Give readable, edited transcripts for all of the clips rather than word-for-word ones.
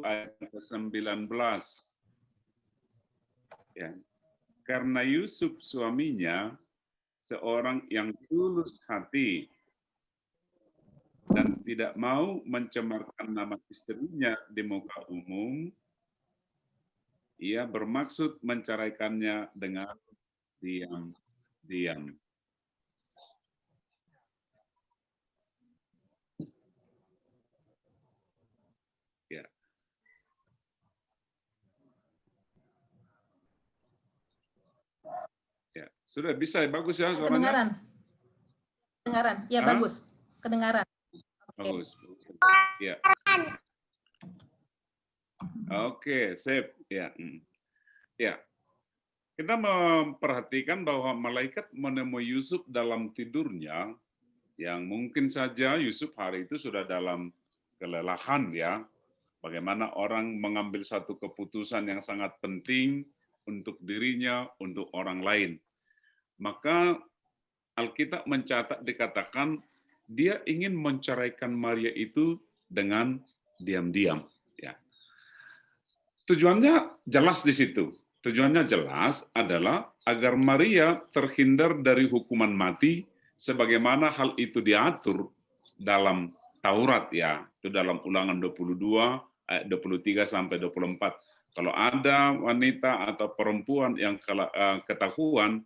ayat ke-19. Ya. Karena Yusuf suaminya seorang yang tulus hati dan tidak mau mencemarkan nama istrinya di muka umum, ia bermaksud menceraikannya dengan diam-diam. Ya. Ya, sudah bisa, bagus ya suaranya? Kedengaran, ya bagus, kedengaran. Bagus. Ya. Oke, sip. Ya. Ya. Kita memperhatikan bahwa malaikat menemui Yusuf dalam tidurnya, yang mungkin saja Yusuf hari itu sudah dalam kelelahan ya. Bagaimana orang mengambil satu keputusan yang sangat penting untuk dirinya, untuk orang lain. Maka Alkitab mencatat dikatakan dia ingin menceraikan Maria itu dengan diam-diam. Ya. Tujuannya jelas di situ. Tujuannya jelas adalah agar Maria terhindar dari hukuman mati sebagaimana hal itu diatur dalam Taurat ya. Itu dalam Ulangan 22 ayat 23 sampai 24. Kalau ada wanita atau perempuan yang ketahuan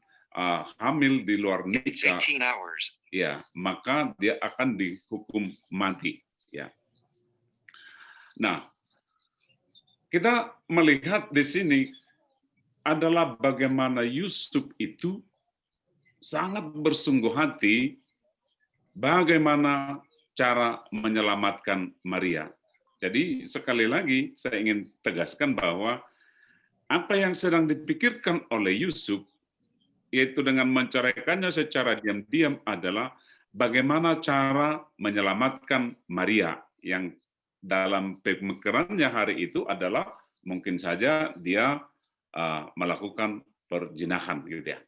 hamil di luar nikah, ya, maka dia akan dihukum mati ya. Nah, kita melihat di sini adalah bagaimana Yusuf itu sangat bersungguh hati bagaimana cara menyelamatkan Maria. Jadi sekali lagi saya ingin tegaskan bahwa apa yang sedang dipikirkan oleh Yusuf, yaitu dengan menceraikannya secara diam-diam adalah bagaimana cara menyelamatkan Maria, yang dalam pemikirannya hari itu adalah mungkin saja dia melakukan perzinahan gitu ya.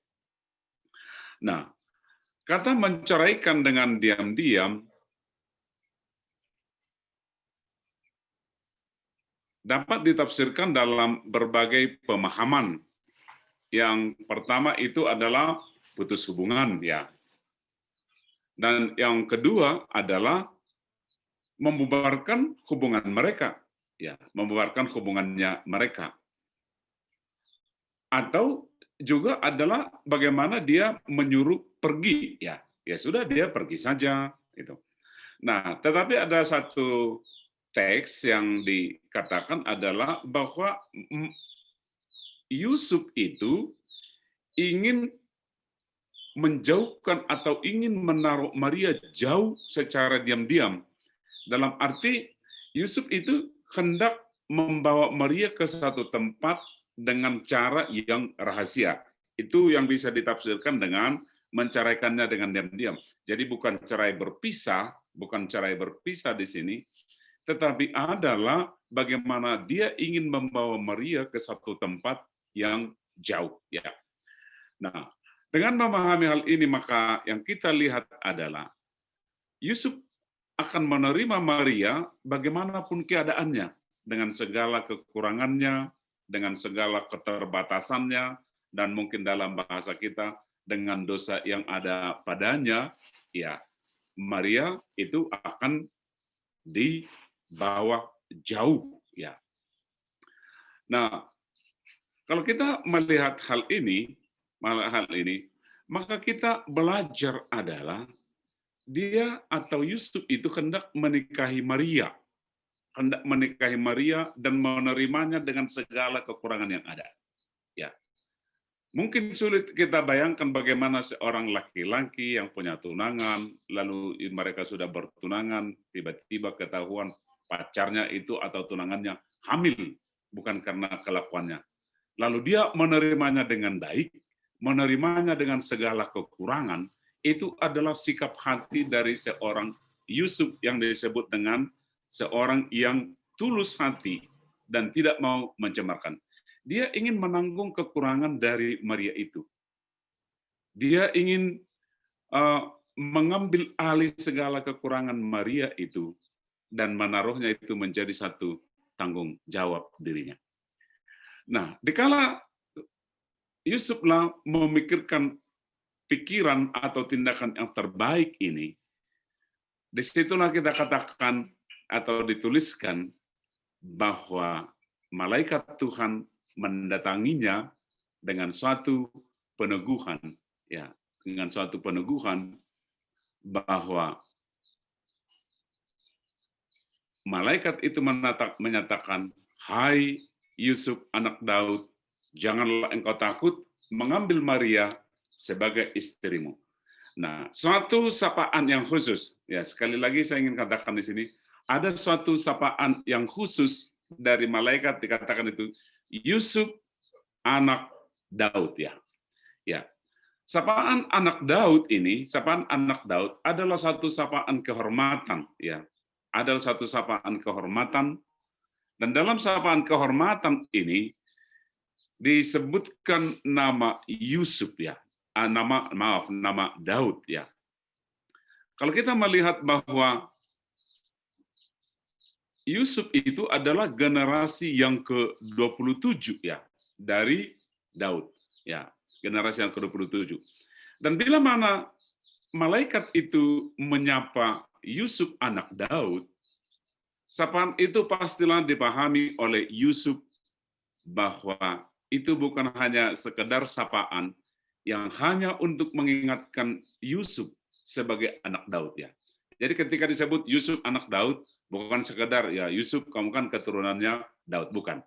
Nah, kata menceraikan dengan diam-diam dapat ditafsirkan dalam berbagai pemahaman. Yang pertama itu adalah putus hubungan ya. Dan yang kedua adalah membubarkan hubungan mereka, ya, membubarkan hubungannya mereka. Atau juga adalah bagaimana dia menyuruh pergi, ya, ya sudah dia pergi saja, gitu. Nah, tetapi ada satu teks yang dikatakan adalah bahwa Yusuf itu ingin menjauhkan atau ingin menaruh Maria jauh secara diam-diam. Dalam arti Yusuf itu hendak membawa Maria ke satu tempat dengan cara yang rahasia. Itu yang bisa ditafsirkan dengan menceraikannya dengan diam-diam. Jadi bukan cerai berpisah, di sini, tetapi adalah bagaimana dia ingin membawa Maria ke satu tempat yang jauh. Ya. Nah, dengan memahami hal ini maka yang kita lihat adalah Yusuf akan menerima Maria bagaimanapun keadaannya, dengan segala kekurangannya, dengan segala keterbatasannya, dan mungkin dalam bahasa kita dengan dosa yang ada padanya, ya Maria itu akan dibawa jauh, ya. Nah, kalau kita melihat hal ini, maka kita belajar adalah dia atau Yusuf itu hendak menikahi Maria, dan menerimanya dengan segala kekurangan yang ada. Ya, mungkin sulit kita bayangkan bagaimana seorang laki-laki yang punya tunangan, lalu mereka sudah bertunangan, tiba-tiba ketahuan pacarnya itu atau tunangannya hamil, bukan karena kelakuannya. Lalu dia menerimanya dengan baik, menerimanya dengan segala kekurangan. Itu adalah sikap hati dari seorang Yusuf yang disebut dengan seorang yang tulus hati dan tidak mau mencemarkan. Dia ingin menanggung kekurangan dari Maria itu. Dia ingin mengambil alih segala kekurangan Maria itu dan menaruhnya itu menjadi satu tanggung jawab dirinya. Nah, dikala Yusuflah memikirkan pikiran atau tindakan yang terbaik ini, disitulah kita katakan atau dituliskan bahwa malaikat Tuhan mendatanginya dengan suatu peneguhan, ya, dengan suatu peneguhan bahwa malaikat itu menyatakan, "Hai Yusuf anak Daud, janganlah engkau takut mengambil Maria sebagai istrimu." Nah, suatu sapaan yang khusus, ya sekali lagi saya ingin katakan di sini, ada suatu sapaan yang khusus dari malaikat dikatakan itu Yusuf anak Daud, ya. Ya. Sapaan anak Daud ini, sapaan anak Daud adalah satu sapaan kehormatan, ya. Adalah satu sapaan kehormatan, dan dalam sapaan kehormatan ini disebutkan nama Yusuf, ya. Nama Daud, ya. Kalau kita melihat bahwa Yusuf itu adalah generasi yang ke-27, ya, dari Daud, ya. Generasi yang ke-27. Dan bila mana malaikat itu menyapa Yusuf anak Daud, sapaan itu pastilah dipahami oleh Yusuf bahwa itu bukan hanya sekedar sapaan yang hanya untuk mengingatkan Yusuf sebagai anak Daud, ya. Jadi ketika disebut Yusuf anak Daud, bukan sekedar ya Yusuf kamu kan keturunannya Daud, bukan.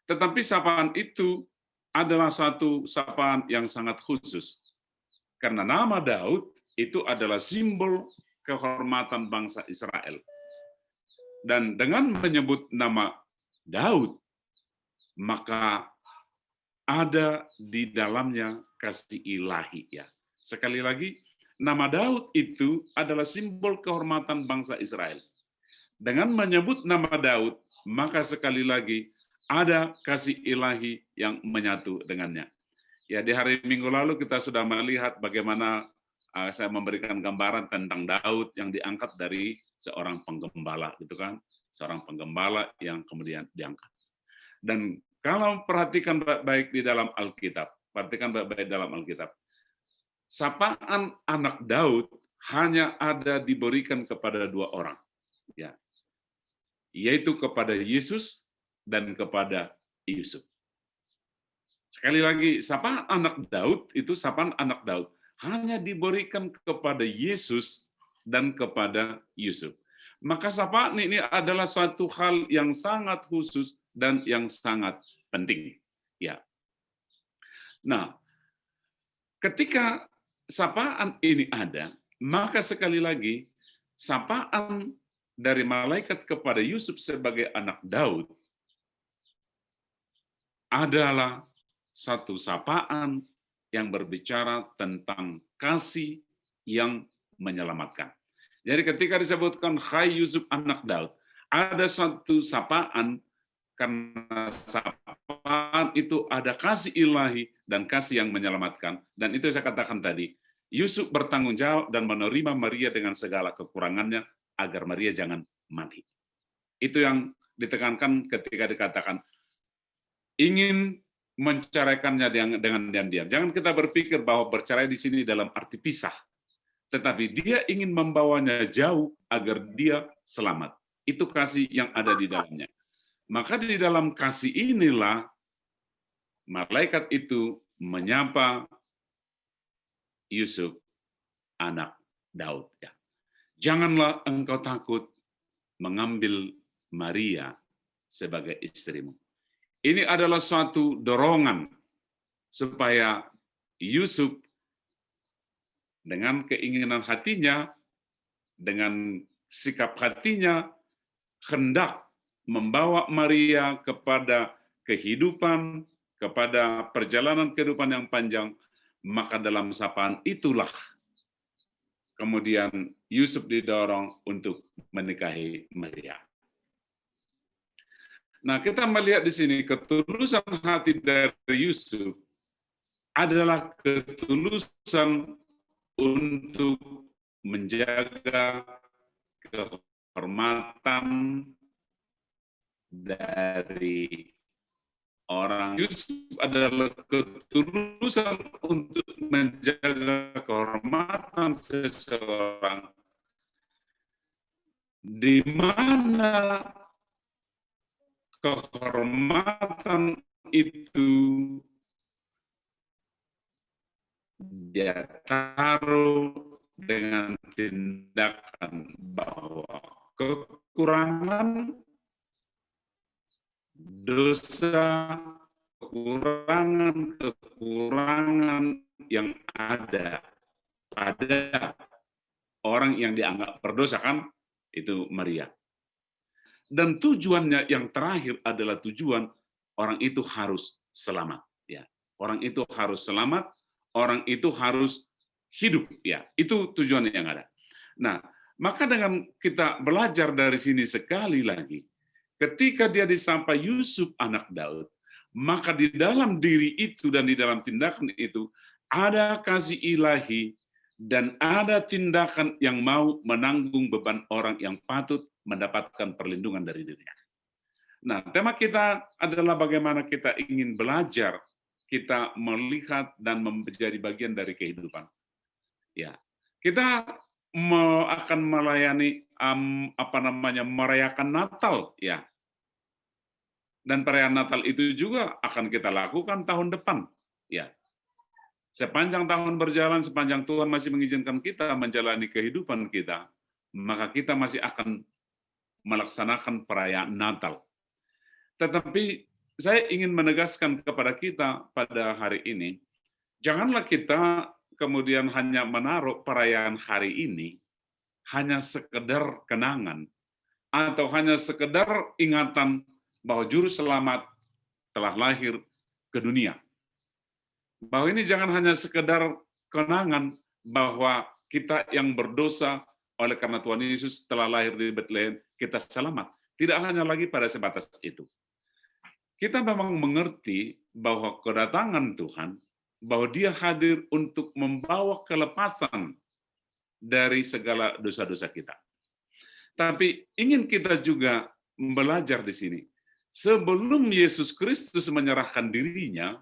Tetapi sapaan itu adalah satu sapaan yang sangat khusus. Karena nama Daud itu adalah simbol kehormatan bangsa Israel. Dan dengan menyebut nama Daud, maka ada di dalamnya kasih ilahi, ya. Sekali lagi, nama Daud itu adalah simbol kehormatan bangsa Israel. Dengan menyebut nama Daud, maka sekali lagi ada kasih ilahi yang menyatu dengannya. Ya, di hari Minggu lalu kita sudah melihat bagaimana saya memberikan gambaran tentang Daud yang diangkat dari seorang penggembala, gitu kan? Seorang penggembala yang kemudian diangkat. Dan kalau perhatikan baik-baik di dalam Alkitab, sapaan anak Daud hanya ada diberikan kepada dua orang, ya, yaitu kepada Yesus dan kepada Yusuf. Sekali lagi, sapaan anak Daud itu sapaan anak Daud hanya diberikan kepada Yesus dan kepada Yusuf. Maka sapaan ini adalah suatu hal yang sangat khusus dan yang sangat penting. Ya. Nah, ketika sapaan ini ada, maka sekali lagi sapaan dari malaikat kepada Yusuf sebagai anak Daud adalah satu sapaan yang berbicara tentang kasih yang menyelamatkan. Jadi ketika disebutkan hai Yusuf anak Daud, ada satu sapaan karena sapaan itu ada kasih ilahi dan kasih yang menyelamatkan. Dan itu saya katakan tadi, Yusuf bertanggung jawab dan menerima Maria dengan segala kekurangannya agar Maria jangan mati. Itu yang ditekankan ketika dikatakan ingin menceraikannya dengan diam-diam. Jangan kita berpikir bahwa bercerai di sini dalam arti pisah, tetapi dia ingin membawanya jauh agar dia selamat. Itu kasih yang ada di dalamnya. Maka di dalam kasih inilah malaikat itu menyapa Yusuf anak Daud. Ya. Janganlah engkau takut mengambil Maria sebagai istrimu. Ini adalah suatu dorongan supaya Yusuf dengan keinginan hatinya, dengan sikap hatinya, hendak membawa Maria kepada kehidupan, kepada perjalanan kehidupan yang panjang, maka dalam sapaan itulah kemudian Yusuf didorong untuk menikahi Maria. Nah, kita melihat di sini ketulusan hati dari Yusuf adalah ketulusan untuk menjaga kehormatan dari orang Yusuf adalah ketulusan untuk menjaga kehormatan seseorang, di mana kehormatan itu dia taruh dengan tindakan bahwa kekurangan, dosa, kekurangan yang ada pada orang yang dianggap berdosa, kan itu Maria. Dan tujuannya yang terakhir adalah tujuan orang itu harus selamat, ya. Orang itu harus selamat, orang itu harus hidup, ya. Itu tujuan yang ada. Nah, maka dengan kita belajar dari sini sekali lagi, ketika dia disapa Yusuf anak Daud, maka di dalam diri itu dan di dalam tindakan itu ada kasih ilahi dan ada tindakan yang mau menanggung beban orang yang patut mendapatkan perlindungan dari dirinya. Nah, tema kita adalah bagaimana kita ingin belajar, kita melihat dan menjadi bagian dari kehidupan. Ya, kita akan melayani merayakan Natal, ya. Dan perayaan Natal itu juga akan kita lakukan tahun depan, ya. Sepanjang tahun berjalan, sepanjang Tuhan masih mengizinkan kita menjalani kehidupan kita, maka kita masih akan melaksanakan perayaan Natal. Tetapi saya ingin menegaskan kepada kita pada hari ini, janganlah kita kemudian hanya menaruh perayaan hari ini hanya sekedar kenangan atau hanya sekedar ingatan bahwa juru selamat telah lahir ke dunia. Bahwa ini jangan hanya sekedar kenangan bahwa kita yang berdosa oleh karena Tuhan Yesus telah lahir di Betlehem, kita selamat. Tidak hanya lagi pada sebatas itu. Kita memang mengerti bahwa kedatangan Tuhan, bahwa Dia hadir untuk membawa kelepasan dari segala dosa-dosa kita. Tapi ingin kita juga belajar di sini, sebelum Yesus Kristus menyerahkan dirinya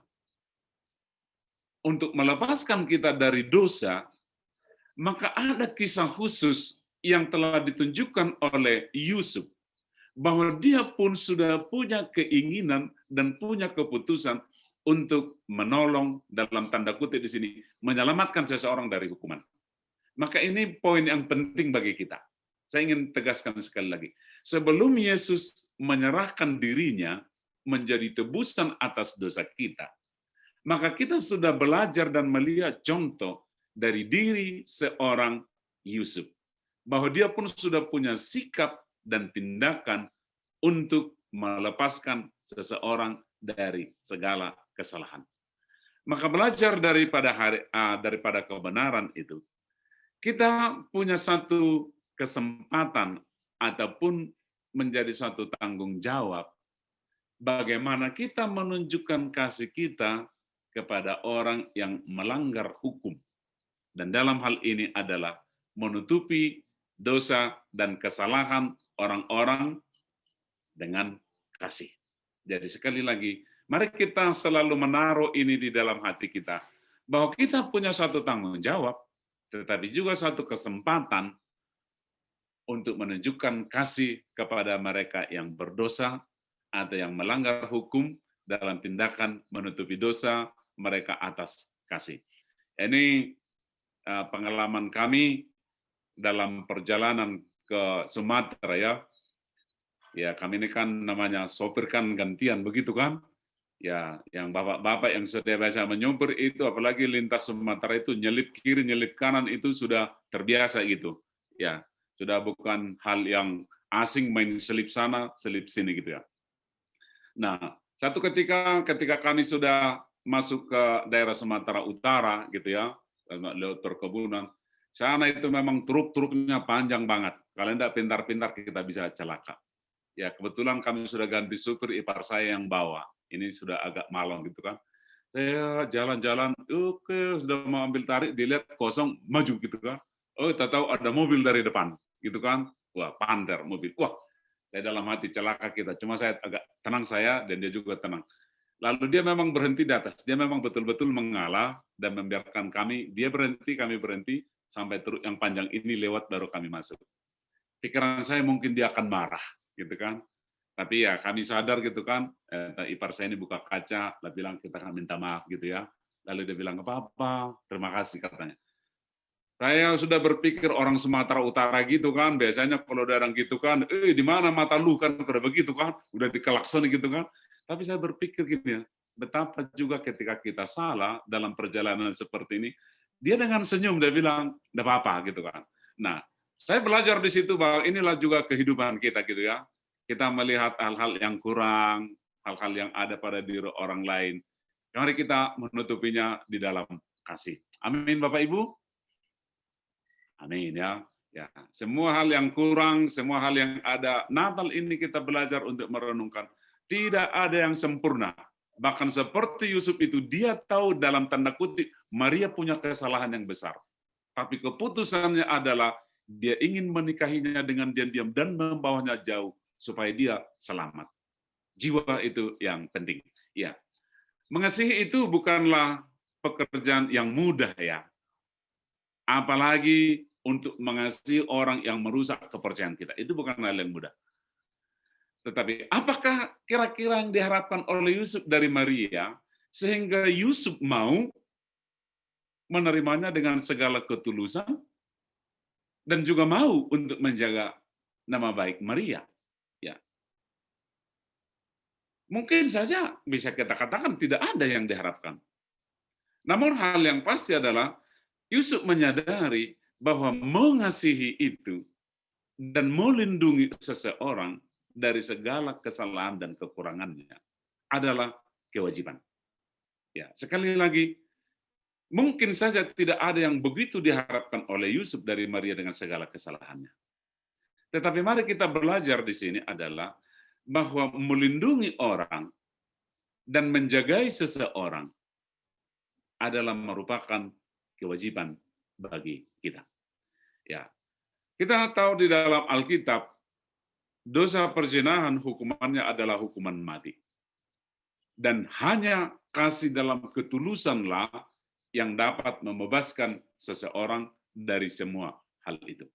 untuk melepaskan kita dari dosa, maka ada kisah khusus yang telah ditunjukkan oleh Yusuf, bahwa dia pun sudah punya keinginan dan punya keputusan untuk menolong, dalam tanda kutip di sini, menyelamatkan seseorang dari hukuman. Maka ini poin yang penting bagi kita. Saya ingin tegaskan sekali lagi. Sebelum Yesus menyerahkan dirinya menjadi tebusan atas dosa kita, maka kita sudah belajar dan melihat contoh dari diri seorang Yusuf. Bahwa dia pun sudah punya sikap dan tindakan untuk melepaskan seseorang dari segala kesalahan. Maka belajar daripada kebenaran itu, kita punya satu kesempatan ataupun menjadi suatu tanggung jawab bagaimana kita menunjukkan kasih kita kepada orang yang melanggar hukum. Dan dalam hal ini adalah menutupi dosa dan kesalahan orang-orang dengan kasih. Jadi sekali lagi, mari kita selalu menaruh ini di dalam hati kita, bahwa kita punya satu tanggung jawab, tetapi juga satu kesempatan untuk menunjukkan kasih kepada mereka yang berdosa atau yang melanggar hukum dalam tindakan menutupi dosa mereka atas kasih. Ini pengalaman kami dalam perjalanan ke Sumatera, ya. Ya, kami ini kan namanya sopir kan gantian, begitu kan? Ya, yang bapak-bapak yang sudah biasa menyopir itu, apalagi lintas Sumatera itu nyelip kiri, nyelip kanan itu sudah terbiasa gitu. Ya, sudah bukan hal yang asing main selip sana, selip sini gitu ya. Nah, satu ketika kami sudah masuk ke daerah Sumatera Utara gitu ya, lewat perkebunan, sana itu memang truk-truknya panjang banget. Kalau tidak pintar-pintar kita bisa celaka. Ya, kebetulan kami sudah ganti supir, ipar saya yang bawa. Ini sudah agak malam gitu kan. Saya jalan-jalan, oke, sudah mau ambil tarik, dilihat kosong, maju gitu kan. Oh, tak tahu ada mobil dari depan, gitu kan. Wah, pander mobil. Wah, Saya dalam hati celaka kita. Cuma saya agak tenang saya dan dia juga tenang. Lalu dia memang berhenti di atas. Dia memang betul-betul mengalah dan membiarkan kami. Dia berhenti, kami berhenti sampai truk yang panjang ini lewat baru kami masuk. Pikiran saya mungkin dia akan marah, gitu kan? Tapi ya kami sadar gitu kan. Ipar saya ini buka kaca, dia bilang kita akan minta maaf gitu ya. Lalu dia bilang apa-apa, terima kasih katanya. Saya sudah berpikir orang Sumatera Utara gitu kan, biasanya kalau ada orang gitu kan, di mana mata lu kan, udah begitu kan, udah dikelakson gitu kan. Tapi saya berpikir gini ya, betapa juga ketika kita salah dalam perjalanan seperti ini, dia dengan senyum dia bilang, enggak apa-apa gitu kan. Nah, saya belajar di situ bahwa inilah juga kehidupan kita gitu ya. Kita melihat hal-hal yang kurang, hal-hal yang ada pada diri orang lain. Mari kita menutupinya di dalam kasih. Amin Bapak Ibu. Amin ya. Ya, semua hal yang kurang, semua hal yang ada, Natal ini kita belajar untuk merenungkan. Tidak ada yang sempurna. Bahkan seperti Yusuf itu, dia tahu dalam tanda kutip, Maria punya kesalahan yang besar. Tapi keputusannya adalah, dia ingin menikahinya dengan diam-diam dan membawanya jauh, supaya dia selamat. Jiwa itu yang penting. Ya, mengasihi itu bukanlah pekerjaan yang mudah ya. Apalagi untuk mengasihi orang yang merusak kepercayaan kita. Itu bukan hal yang mudah. Tetapi apakah kira-kira yang diharapkan oleh Yusuf dari Maria, sehingga Yusuf mau menerimanya dengan segala ketulusan, dan juga mau untuk menjaga nama baik Maria? Ya. Mungkin saja bisa kita katakan tidak ada yang diharapkan. Namun hal yang pasti adalah, Yusuf menyadari bahwa mengasihi itu dan melindungi seseorang dari segala kesalahan dan kekurangannya adalah kewajiban. Ya, sekali lagi, mungkin saja tidak ada yang begitu diharapkan oleh Yusuf dari Maria dengan segala kesalahannya. Tetapi mari kita belajar di sini adalah bahwa melindungi orang dan menjagai seseorang adalah merupakan kewajiban bagi kita. Ya, kita tahu di dalam Alkitab, dosa perzinahan hukumannya adalah hukuman mati. Dan hanya kasih dalam ketulusanlah yang dapat membebaskan seseorang dari semua hal itu.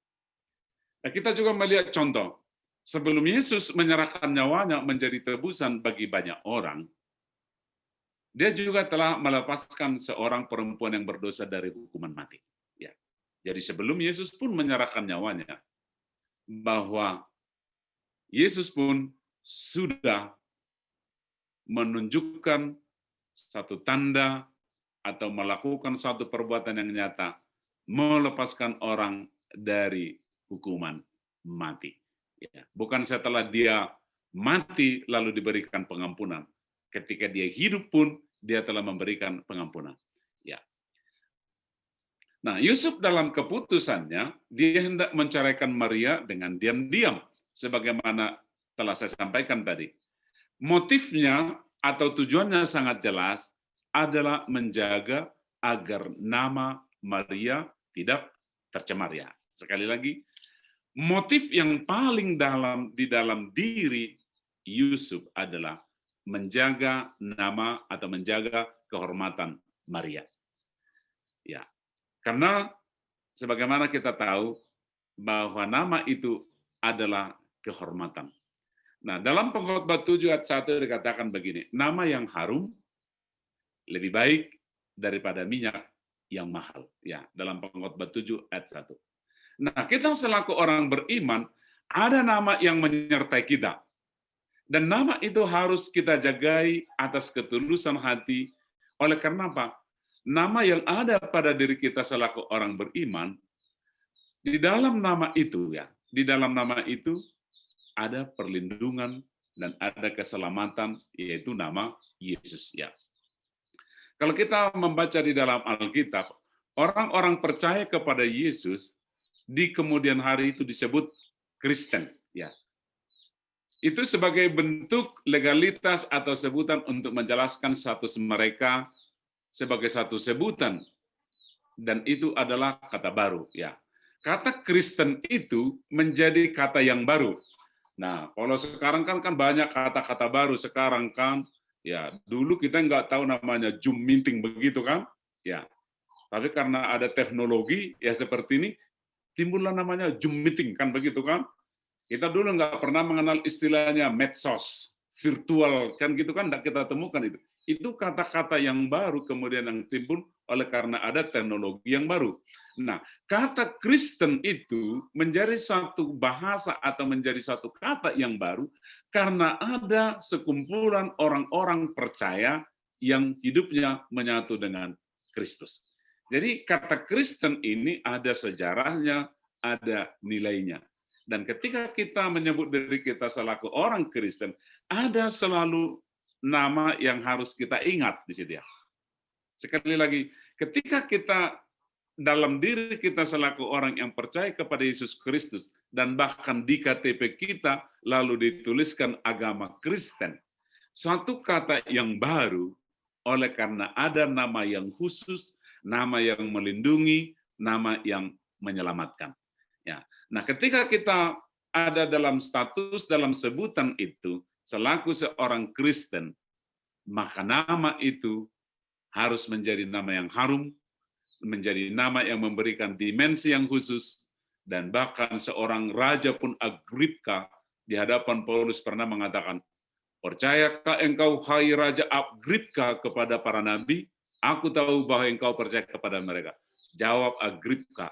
Nah, kita juga melihat contoh, sebelum Yesus menyerahkan nyawanya menjadi tebusan bagi banyak orang, dia juga telah melepaskan seorang perempuan yang berdosa dari hukuman mati. Ya. Jadi sebelum Yesus pun menyerahkan nyawanya, bahwa Yesus pun sudah menunjukkan satu tanda atau melakukan satu perbuatan yang nyata, melepaskan orang dari hukuman mati. Ya. Bukan setelah dia mati lalu diberikan pengampunan. Ketika dia hidup pun dia telah memberikan pengampunan. Ya. Nah, Yusuf dalam keputusannya, dia hendak menceraikan Maria dengan diam-diam, sebagaimana telah saya sampaikan tadi. Motifnya atau tujuannya sangat jelas, adalah menjaga agar nama Maria tidak tercemar ya. Sekali lagi, motif yang paling dalam di dalam diri Yusuf adalah menjaga nama atau menjaga kehormatan Maria. Ya. Karena sebagaimana kita tahu bahwa nama itu adalah kehormatan. Nah, dalam Pengkhotbah 7 ayat 1 dikatakan begini, nama yang harum lebih baik daripada minyak yang mahal. Ya, dalam Pengkhotbah 7 ayat 1. Nah, kita selaku orang beriman, ada nama yang menyertai kita. Dan nama itu harus kita jagai atas ketulusan hati. Oleh karena apa? Nama yang ada pada diri kita selaku orang beriman, di dalam nama itu ya, di dalam nama itu ada perlindungan dan ada keselamatan, yaitu nama Yesus ya. Kalau kita membaca di dalam Alkitab, orang-orang percaya kepada Yesus di kemudian hari itu disebut Kristen ya. Itu sebagai bentuk legalitas atau sebutan untuk menjelaskan status mereka sebagai satu sebutan, dan itu adalah kata baru ya. Kata Kristen itu menjadi kata yang baru. Nah, kalau sekarang kan banyak kata-kata baru sekarang kan. Ya, dulu kita nggak tahu namanya Zoom meeting begitu kan? Ya, tapi karena ada teknologi ya seperti ini, timbullah namanya Zoom meeting kan begitu kan? Kita dulu nggak pernah mengenal istilahnya medsos, virtual, kan gitu kan nggak kita temukan itu. Itu kata-kata yang baru kemudian yang timbul oleh karena ada teknologi yang baru. Nah, kata Kristen itu menjadi satu bahasa atau menjadi satu kata yang baru karena ada sekumpulan orang-orang percaya yang hidupnya menyatu dengan Kristus. Jadi kata Kristen ini ada sejarahnya, ada nilainya. Dan ketika kita menyebut diri kita selaku orang Kristen, ada selalu nama yang harus kita ingat di situ ya. Sekali lagi, ketika kita dalam diri kita selaku orang yang percaya kepada Yesus Kristus dan bahkan di KTP kita lalu dituliskan agama Kristen, suatu kata yang baru oleh karena ada nama yang khusus, nama yang melindungi, nama yang menyelamatkan. Ya. Nah, ketika kita ada dalam status, dalam sebutan itu, selaku seorang Kristen, maka nama itu harus menjadi nama yang harum, menjadi nama yang memberikan dimensi yang khusus, dan bahkan seorang raja pun Agripka di hadapan Paulus pernah mengatakan, percayakah engkau, hai Raja Agripka, kepada para nabi? Aku tahu bahwa engkau percaya kepada mereka. Jawab Agripka,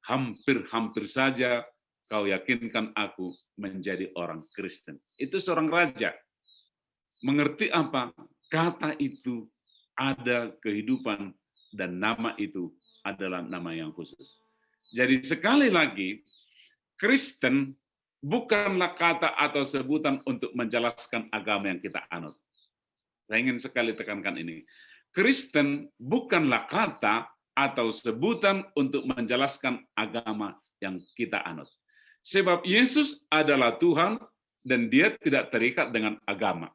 hampir-hampir saja kau yakinkan aku menjadi orang Kristen. Itu seorang raja. Mengerti apa? Kata itu ada kehidupan dan nama itu adalah nama yang khusus. Jadi sekali lagi, Kristen bukanlah kata atau sebutan untuk menjelaskan agama yang kita anut. Saya ingin sekali tekankan ini. Kristen bukanlah kata atau sebutan untuk menjelaskan agama yang kita anut. Sebab Yesus adalah Tuhan dan dia tidak terikat dengan agama.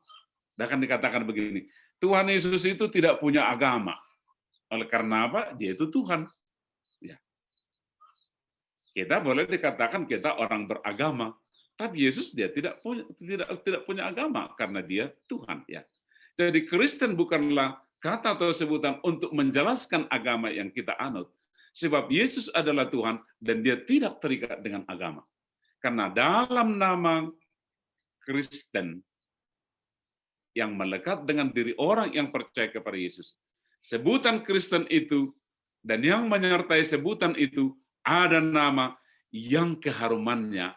Bahkan dikatakan begini, Tuhan Yesus itu tidak punya agama. Oleh karena apa? Dia itu Tuhan. Ya. Kita boleh dikatakan kita orang beragama, tapi Yesus dia tidak punya agama karena dia Tuhan. Ya. Jadi Kristen bukanlah kata atau sebutan untuk menjelaskan agama yang kita anut. Sebab Yesus adalah Tuhan dan dia tidak terikat dengan agama. Karena dalam nama Kristen yang melekat dengan diri orang yang percaya kepada Yesus, sebutan Kristen itu dan yang menyertai sebutan itu ada nama yang keharumannya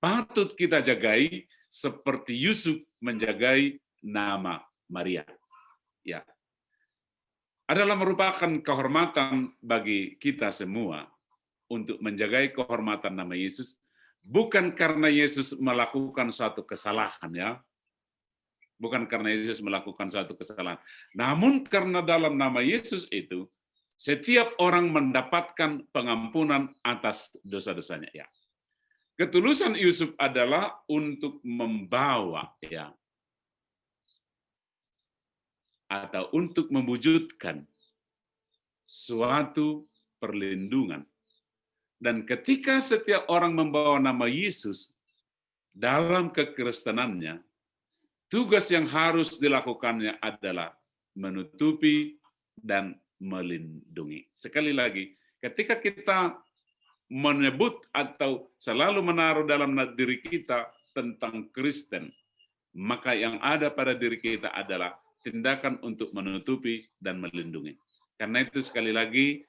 patut kita jagai seperti Yusuf menjagai nama Maria. Ya. Adalah merupakan kehormatan bagi kita semua untuk menjagai kehormatan nama Yesus, bukan karena Yesus melakukan suatu kesalahan ya. Bukan karena Yesus melakukan suatu kesalahan. Namun karena dalam nama Yesus itu, setiap orang mendapatkan pengampunan atas dosa-dosanya. Ya. Ketulusan Yusuf adalah untuk membawa ya, atau untuk mewujudkan suatu perlindungan. Dan ketika setiap orang membawa nama Yesus dalam kekristenannya, tugas yang harus dilakukannya adalah menutupi dan melindungi. Sekali lagi, ketika kita menyebut atau selalu menaruh dalam diri kita tentang Kristen, maka yang ada pada diri kita adalah tindakan untuk menutupi dan melindungi. Karena itu sekali lagi,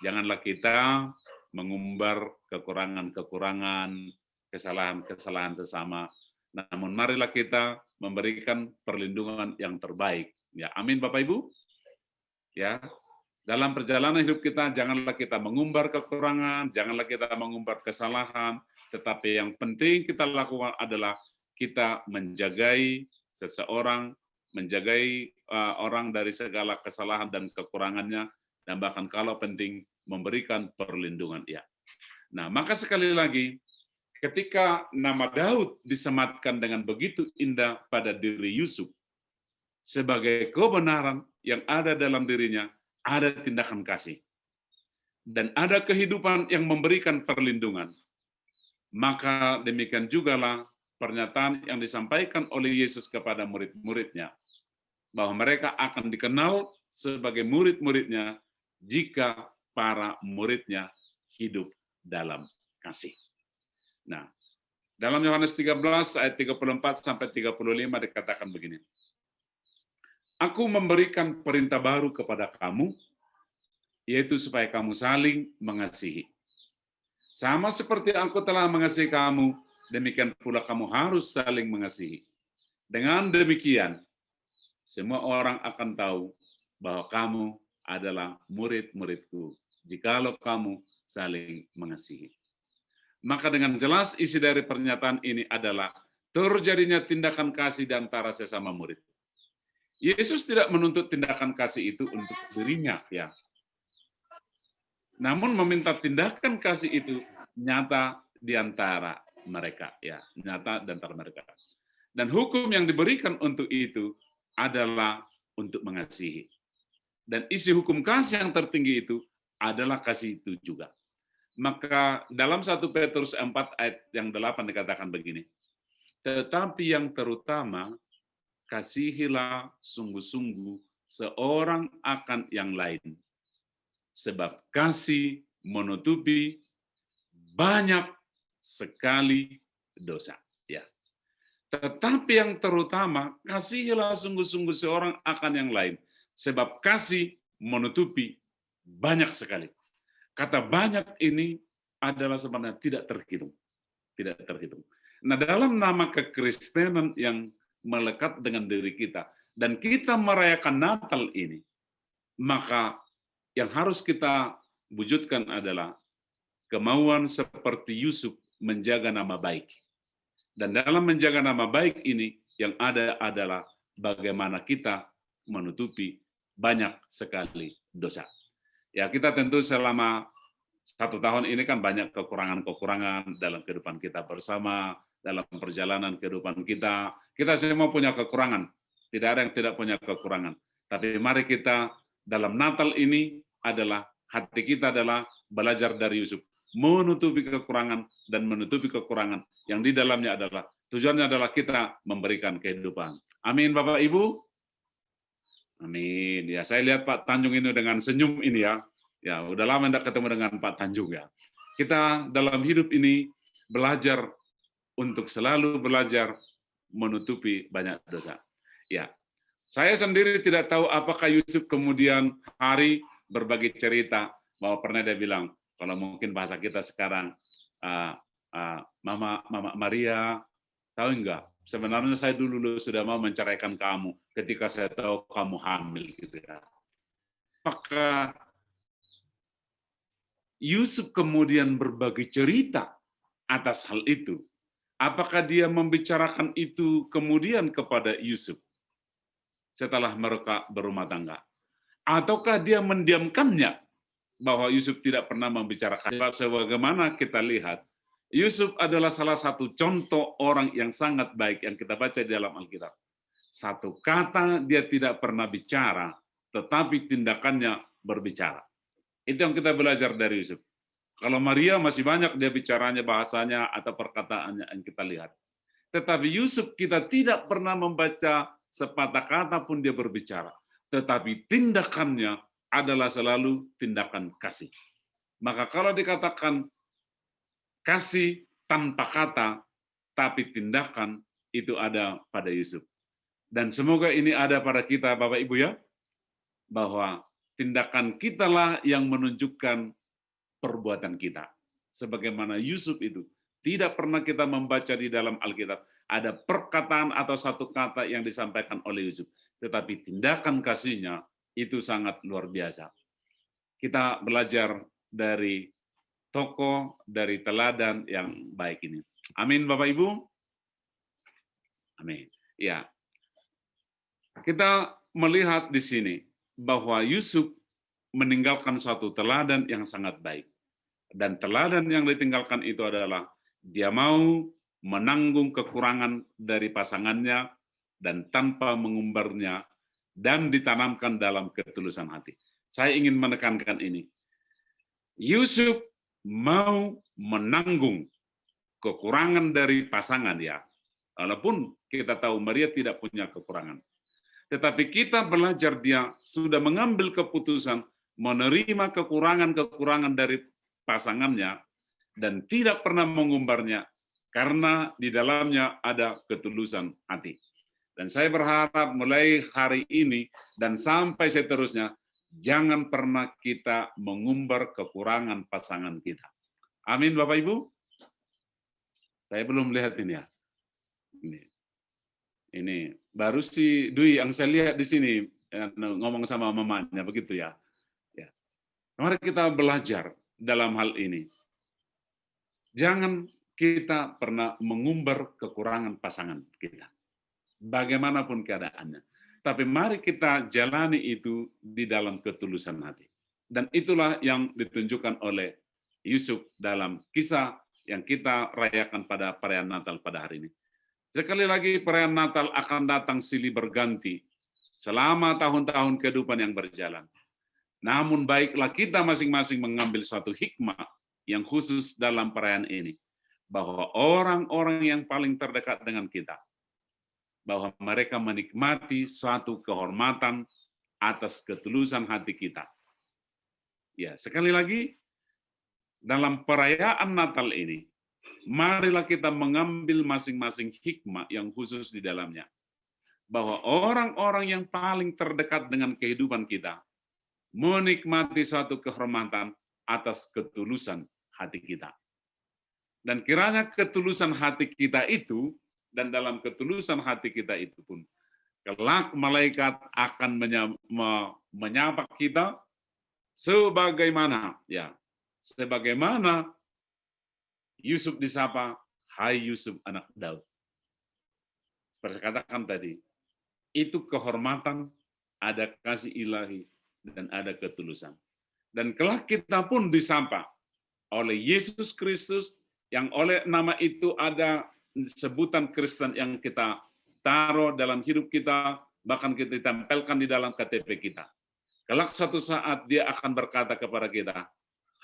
janganlah kita mengumbar kekurangan-kekurangan, kesalahan-kesalahan sesama, namun marilah kita memberikan perlindungan yang terbaik. Ya, amin Bapak Ibu. Ya, dalam perjalanan hidup kita janganlah kita mengumbar kekurangan, janganlah kita mengumbar kesalahan, tetapi yang penting kita lakukan adalah kita menjagai seseorang, menjagai orang dari segala kesalahan dan kekurangannya, dan bahkan kalau penting memberikan perlindungan. Ya. Nah, maka sekali lagi, ketika nama Daud disematkan dengan begitu indah pada diri Yusuf, sebagai kebenaran yang ada dalam dirinya, ada tindakan kasih. Dan ada kehidupan yang memberikan perlindungan. Maka demikian jugalah pernyataan yang disampaikan oleh Yesus kepada murid-muridnya, bahwa mereka akan dikenal sebagai murid-muridnya jika para muridnya hidup dalam kasih. Nah, dalam Yohanes 13 ayat 34 sampai 35 dikatakan begini. Aku memberikan perintah baru kepada kamu, yaitu supaya kamu saling mengasihi. Sama seperti aku telah mengasihi kamu, demikian pula kamu harus saling mengasihi. Dengan demikian, semua orang akan tahu bahwa kamu adalah murid-muridku, jikalau kamu saling mengasihi. Maka dengan jelas isi dari pernyataan ini adalah terjadinya tindakan kasih di antara sesama murid. Yesus tidak menuntut tindakan kasih itu untuk dirinya, ya. Namun meminta tindakan kasih itu nyata di antara mereka, ya, nyata di antara mereka. Dan hukum yang diberikan untuk itu adalah untuk mengasihi. Dan isi hukum kasih yang tertinggi itu adalah kasih itu juga. Maka dalam 1 Petrus 4 ayat yang 8 dikatakan begini, tetapi yang terutama, kasihilah sungguh-sungguh seorang akan yang lain, sebab kasih menutupi banyak sekali dosa. Ya. Tetapi yang terutama, kasihilah sungguh-sungguh seorang akan yang lain, sebab kasih menutupi banyak sekali. Kata banyak ini adalah sebenarnya tidak terhitung. Tidak terhitung. Nah, dalam nama kekristenan yang melekat dengan diri kita, dan kita merayakan Natal ini, maka yang harus kita wujudkan adalah kemauan seperti Yusuf menjaga nama baik. Dan dalam menjaga nama baik ini, yang ada adalah bagaimana kita menutupi banyak sekali dosa. Ya, kita tentu selama 1 tahun ini kan banyak kekurangan-kekurangan dalam kehidupan kita bersama, dalam perjalanan kehidupan kita. Kita semua punya kekurangan. Tidak ada yang tidak punya kekurangan. Tapi mari kita dalam Natal ini adalah, hati kita adalah belajar dari Yusuf. Menutupi kekurangan dan menutupi kekurangan. Yang di dalamnya adalah, tujuannya adalah kita memberikan kehidupan. Amin, Bapak Ibu. Amin. Ya, saya lihat Pak Tanjung ini dengan senyum ini ya. Ya, udah lama tidak ketemu dengan Pak Tanjung ya. Kita dalam hidup ini belajar untuk selalu belajar menutupi banyak dosa. Ya, saya sendiri tidak tahu apakah Yusuf kemudian hari berbagi cerita bahwa pernah dia bilang, kalau mungkin bahasa kita sekarang, Mama Maria, tahu enggak? Sebenarnya saya dulu sudah mau menceraikan kamu ketika saya tahu kamu hamil, gitu ya. Maka Yusuf kemudian berbagi cerita atas hal itu. Apakah dia membicarakan itu kemudian kepada Yusuf setelah mereka berumah tangga? Ataukah dia mendiamkannya bahwa Yusuf tidak pernah membicarakan? Sebab sebagaimana kita lihat, Yusuf adalah salah satu contoh orang yang sangat baik yang kita baca di dalam Alkitab. Satu kata dia tidak pernah bicara, tetapi tindakannya berbicara. Itu yang kita belajar dari Yusuf. Kalau Maria masih banyak dia bicaranya, bahasanya, atau perkataannya yang kita lihat. Tetapi Yusuf kita tidak pernah membaca sepatah kata pun dia berbicara. Tetapi tindakannya adalah selalu tindakan kasih. Maka kalau dikatakan kasih tanpa kata, tapi tindakan itu ada pada Yusuf. Dan semoga ini ada pada kita, Bapak Ibu ya, bahwa tindakan kitalah yang menunjukkan perbuatan kita. Sebagaimana Yusuf itu, tidak pernah kita membaca di dalam Alkitab, ada perkataan atau satu kata yang disampaikan oleh Yusuf. Tetapi tindakan kasihnya itu sangat luar biasa. Kita belajar dari tokoh, dari teladan yang baik ini. Amin, Bapak Ibu. Amin. Ya. Kita melihat di sini bahwa Yusuf meninggalkan suatu teladan yang sangat baik. Dan teladan yang ditinggalkan itu adalah dia mau menanggung kekurangan dari pasangannya dan tanpa mengumbarnya dan ditanamkan dalam ketulusan hati. Saya ingin menekankan ini. Yusuf mau menanggung kekurangan dari pasangan ya, Walaupun kita tahu Maria tidak punya kekurangan. Tetapi kita belajar dia sudah mengambil keputusan menerima kekurangan-kekurangan dari pasangannya dan tidak pernah mengumbarnya karena di dalamnya ada ketulusan hati. Dan saya berharap mulai hari ini dan sampai seterusnya, jangan pernah kita mengumbar kekurangan pasangan kita. Amin, Bapak Ibu. Saya belum lihat ini ya. Ini baru si Dwi yang saya lihat di sini ngomong sama mamanya begitu ya. Ya. Mari kita belajar dalam hal ini. Jangan kita pernah mengumbar kekurangan pasangan kita. Bagaimanapun keadaannya. Tapi mari kita jalani itu di dalam ketulusan hati. Dan itulah yang ditunjukkan oleh Yusuf dalam kisah yang kita rayakan pada perayaan Natal pada hari ini. Sekali lagi perayaan Natal akan datang silih berganti selama tahun-tahun kehidupan yang berjalan. Namun baiklah kita masing-masing mengambil suatu hikmah yang khusus dalam perayaan ini. Bahwa orang-orang yang paling terdekat dengan kita, bahwa mereka menikmati suatu kehormatan atas ketulusan hati kita. Ya, sekali lagi, dalam perayaan Natal ini, marilah kita mengambil masing-masing hikmah yang khusus di dalamnya. Bahwa orang-orang yang paling terdekat dengan kehidupan kita, menikmati suatu kehormatan atas ketulusan hati kita. Dan kiranya ketulusan hati kita itu, dan dalam ketulusan hati kita itu pun, kelak malaikat akan menyapa kita sebagaimana Yusuf disapa, hai Yusuf anak Daud. Seperti saya katakan tadi, itu kehormatan, ada kasih ilahi, dan ada ketulusan. Dan kelak kita pun disapa oleh Yesus Kristus, yang oleh nama itu ada sebutan Kristen yang kita taruh dalam hidup kita, bahkan kita tempelkan di dalam KTP kita. Kelak suatu saat dia akan berkata kepada kita,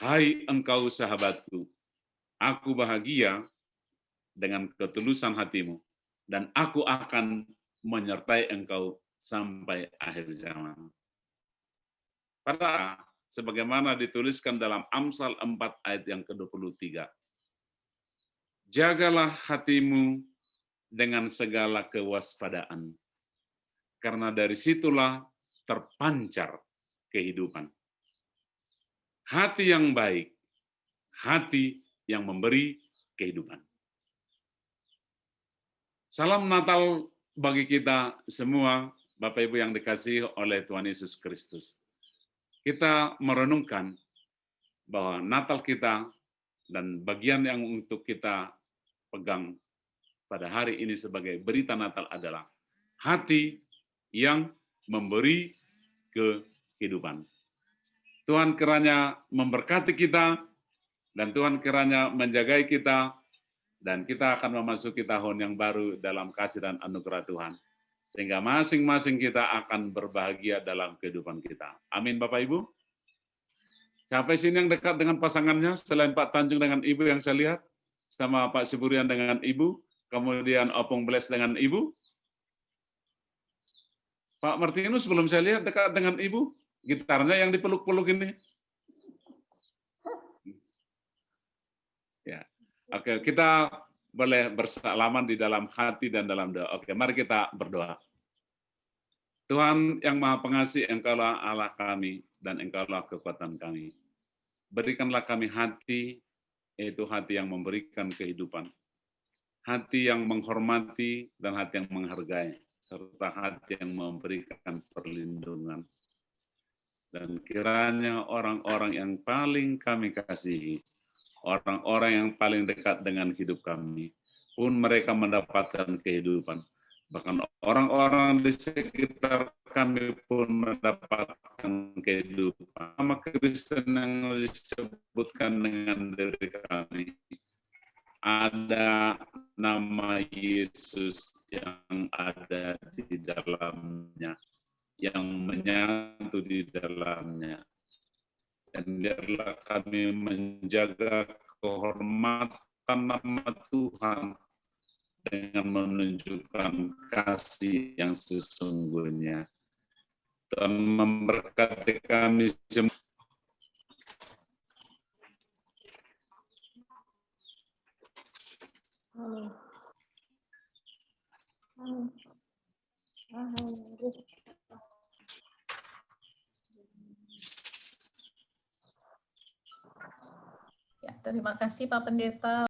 hai engkau sahabatku, aku bahagia dengan ketulusan hatimu, dan aku akan menyertai engkau sampai akhir zaman. Pada sebagaimana dituliskan dalam Amsal 4 ayat yang ke-23. Jagalah hatimu dengan segala kewaspadaan, karena dari situlah terpancar kehidupan. Hati yang baik, hati yang memberi kehidupan. Salam Natal bagi kita semua, Bapak Ibu yang dikasihi oleh Tuhan Yesus Kristus. Kita merenungkan bahwa Natal kita dan bagian yang untuk kita pegang pada hari ini sebagai berita Natal adalah hati yang memberi kehidupan. Tuhan kiranya memberkati kita, dan Tuhan kiranya menjagai kita, dan kita akan memasuki tahun yang baru dalam kasih dan anugerah Tuhan. Sehingga masing-masing kita akan berbahagia dalam kehidupan kita. Amin Bapak Ibu. Sampai sini yang dekat dengan pasangannya, selain Pak Tanjung dengan Ibu yang saya lihat, sama Pak Siburian dengan Ibu, kemudian Opung Bles dengan Ibu. Pak Martinus belum saya lihat dekat dengan Ibu, gitarnya yang dipeluk-peluk ini. Ya, oke, kita boleh bersalaman di dalam hati dan dalam doa. Oke, mari kita berdoa. Tuhan yang Maha Pengasih, Engkaulah Allah kami, dan Engkaulah kekuatan kami. Berikanlah kami hati, yaitu hati yang memberikan kehidupan. Hati yang menghormati dan hati yang menghargai, serta hati yang memberikan perlindungan. Dan kiranya orang-orang yang paling kami kasihi, orang-orang yang paling dekat dengan hidup kami, pun mereka mendapatkan kehidupan. Bahkan orang-orang di sekitar kami pun mendapatkan kehidupan. Nama Kristen yang disebutkan dengan diri kami, ada nama Yesus yang ada di dalamnya, yang menyatu di dalamnya. Dan biarlah kami menjaga kehormatan nama Tuhan dengan menunjukkan kasih yang sesungguhnya. Tuhan memberkati kami semua. Ya, terima kasih Pak Pendeta.